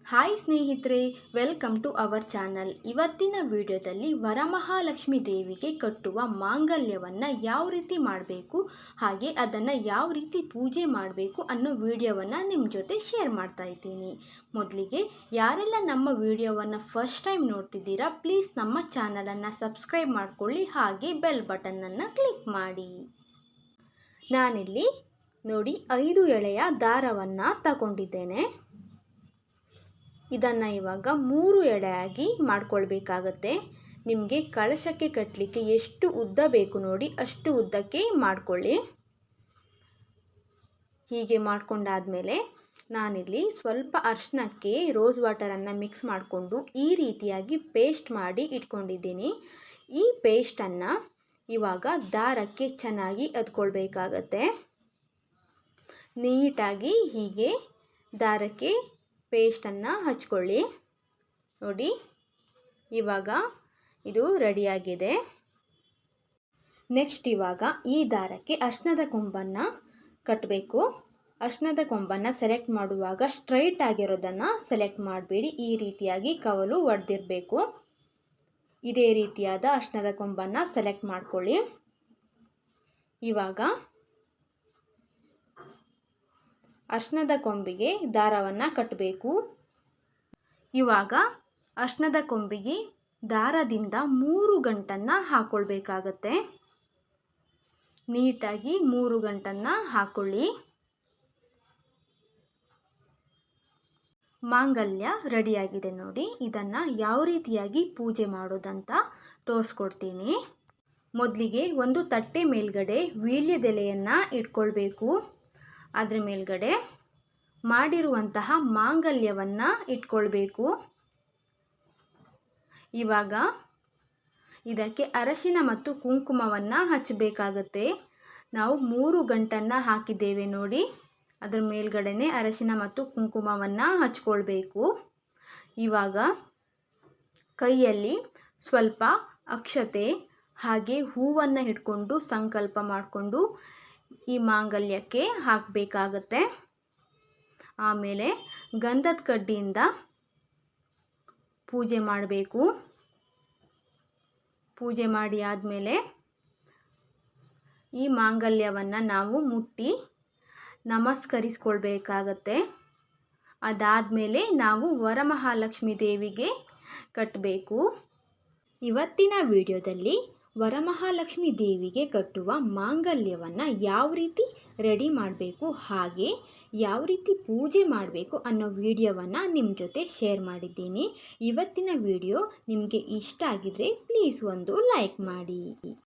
Hi ಸ್ನೇಹಿತರೆ, welcome to our channel. ಇವತ್ತಿನ ವಿಡಿಯೋದಲ್ಲಿ ವರಮಹಾಲಕ್ಷ್ಮಿ ದೇವಿಗೆ ಕಟ್ಟುವ ಮಾಂಗಲ್ಯವನ್ನು ಯಾವ ರೀತಿ ಮಾಡಬೇಕು, ಹಾಗೆ ಅದನ್ನು ಯಾವ ರೀತಿ ಪೂಜೆ ಮಾಡಬೇಕು ಅನ್ನೋ ವಿಡಿಯೋವನ್ನು ನಿಮ್ಮ ಜೊತೆ ಶೇರ್ ಮಾಡ್ತಾ ಇದ್ದೀನಿ. ಮೊದಲಿಗೆ ಯಾರೆಲ್ಲ ನಮ್ಮ ವಿಡಿಯೋವನ್ನು ಫಸ್ಟ್ ಟೈಮ್ ನೋಡ್ತಿದ್ದೀರಾ, ಪ್ಲೀಸ್ ನಮ್ಮ ಚಾನಲನ್ನು ಸಬ್ಸ್ಕ್ರೈಬ್ ಮಾಡಿಕೊಳ್ಳಿ, ಹಾಗೆ ಬೆಲ್ ಬಟನ್ನನ್ನು ಕ್ಲಿಕ್ ಮಾಡಿ. ನಾನಿಲ್ಲಿ ನೋಡಿ 5 ಎಳೆಯ ದಾರವನ್ನು ತಗೊಂಡಿದ್ದೇನೆ. ಇದನ್ನು ಇವಾಗ 3 ಎಳೆಯಾಗಿ ಮಾಡ್ಕೊಳ್ಬೇಕಾಗತ್ತೆ. ನಿಮಗೆ ಕಳಶಕ್ಕೆ ಕಟ್ಟಲಿಕ್ಕೆ ಎಷ್ಟು ಉದ್ದ ಬೇಕು ನೋಡಿ, ಅಷ್ಟು ಉದ್ದಕ್ಕೆ ಮಾಡ್ಕೊಳ್ಳಿ. ಹೀಗೆ ಮಾಡ್ಕೊಂಡಾದಮೇಲೆ ನಾನಿಲ್ಲಿ ಸ್ವಲ್ಪ ಅರಿಶಿನಕ್ಕೆ ರೋಸ್ ವಾಟರನ್ನು ಮಿಕ್ಸ್ ಮಾಡಿಕೊಂಡು ಈ ರೀತಿಯಾಗಿ ಪೇಸ್ಟ್ ಮಾಡಿ ಇಟ್ಕೊಂಡಿದ್ದೀನಿ. ಈ ಪೇಸ್ಟನ್ನು ಇವಾಗ ದಾರಕ್ಕೆ ಚೆನ್ನಾಗಿ ಅದ್ಕೊಳ್ಬೇಕಾಗತ್ತೆ. ನೀಟಾಗಿ ಹೀಗೆ ದಾರಕ್ಕೆ ಪೇಸ್ಟನ್ನು ಹಚ್ಕೊಳ್ಳಿ. ನೋಡಿ, ಇವಾಗ ಇದು ರೆಡಿಯಾಗಿದೆ. ನೆಕ್ಸ್ಟ್ ಇವಾಗ ಈ ದಾರಕ್ಕೆ ಅರಿಶಿಣದ ಕೊಂಬನ್ನು ಕಟ್ಟಬೇಕು. ಅರಿಶಿಣದ ಕೊಂಬನ್ನು ಸೆಲೆಕ್ಟ್ ಮಾಡುವಾಗ ಸ್ಟ್ರೈಟ್ ಆಗಿರೋದನ್ನು ಸೆಲೆಕ್ಟ್ ಮಾಡಬೇಡಿ, ಈ ರೀತಿಯಾಗಿ ಕವಲು ಒಡೆದಿರಬೇಕು. ಇದೇ ರೀತಿಯಾದ ಅರಿಶಿಣದ ಕೊಂಬನ್ನು ಸೆಲೆಕ್ಟ್ ಮಾಡ್ಕೊಳ್ಳಿ. ಇವಾಗ ಅರಿಶಿಣದ ಕೊಂಬಿಗೆ ದಾರವನ್ನು ಕಟ್ಟಬೇಕು. ಇವಾಗ ಅರಿಶಿಣದ ಕೊಂಬಿಗೆ ದಾರದಿಂದ 3 ಗಂಟನ್ನು ಹಾಕ್ಕೊಳ್ಬೇಕಾಗತ್ತೆ. ನೀಟಾಗಿ 3 ಗಂಟನ್ನು ಹಾಕ್ಕೊಳ್ಳಿ. ಮಾಂಗಲ್ಯ ರೆಡಿಯಾಗಿದೆ ನೋಡಿ. ಇದನ್ನು ಯಾವ ರೀತಿಯಾಗಿ ಪೂಜೆ ಮಾಡೋದಂತ ತೋರಿಸ್ಕೊಡ್ತೀನಿ. ಮೊದಲಿಗೆ ಒಂದು ತಟ್ಟೆ ಮೇಲ್ಗಡೆ ವೀಳ್ಯದೆಲೆಯನ್ನು ಇಟ್ಕೊಳ್ಬೇಕು. ಅದರ ಮೇಲ್ಗಡೆ ಮಾಡಿರುವಂತಹ ಮಾಂಗಲ್ಯವನ್ನು ಇಟ್ಕೊಳ್ಬೇಕು. ಇವಾಗ ಇದಕ್ಕೆ ಅರಶಿನ ಮತ್ತು ಕುಂಕುಮವನ್ನು ಹಚ್ಚಬೇಕಾಗತ್ತೆ. ನಾವು 3 ಗಂಟನ್ನು ಹಾಕಿದ್ದೇವೆ ನೋಡಿ, ಅದರ ಮೇಲ್ಗಡೆನೆ ಅರಶಿನ ಮತ್ತು ಕುಂಕುಮವನ್ನು ಹಚ್ಕೊಳ್ಬೇಕು. ಇವಾಗ ಕೈಯಲ್ಲಿ ಸ್ವಲ್ಪ ಅಕ್ಷತೆ ಹಾಗೆ ಹೂವನ್ನು ಹಿಡ್ಕೊಂಡು ಸಂಕಲ್ಪ ಮಾಡಿಕೊಂಡು ಈ ಮಾಂಗಲ್ಯಕ್ಕೆ ಹಾಕಬೇಕಾಗತ್ತೆ. ಆಮೇಲೆ ಗಂಧದ ಕಡ್ಡಿಯಿಂದ ಪೂಜೆ ಮಾಡಬೇಕು. ಪೂಜೆ ಮಾಡಿ ಆದಮೇಲೆ ಈ ಮಾಂಗಲ್ಯವನ್ನು ನಾವು ಮುಟ್ಟಿ ನಮಸ್ಕರಿಸ್ಕೊಳ್ಬೇಕಾಗತ್ತೆ. ಅದಾದಮೇಲೆ ನಾವು ವರಮಹಾಲಕ್ಷ್ಮಿ ದೇವಿಗೆ ಕಟ್ಟಬೇಕು. ಇವತ್ತಿನ ವಿಡಿಯೋದಲ್ಲಿ ವರಮಹಾಲಕ್ಷ್ಮಿ ದೇವಿಗೆ ಕಟ್ಟುವ ಮಾಂಗಲ್ಯವನ್ನು ಯಾವ ರೀತಿ ರೆಡಿ ಮಾಡಬೇಕು, ಹಾಗೆ ಯಾವ ರೀತಿ ಪೂಜೆ ಮಾಡಬೇಕು ಅನ್ನೋ ವಿಡಿಯೋವನ್ನು ನಿಮ್ಮ ಜೊತೆ ಶೇರ್ ಮಾಡಿದ್ದೀನಿ. ಇವತ್ತಿನ ವಿಡಿಯೋ ನಿಮಗೆ ಇಷ್ಟ ಆಗಿದ್ರೆ ಪ್ಲೀಸ್ ಒಂದು ಲೈಕ್ ಮಾಡಿ.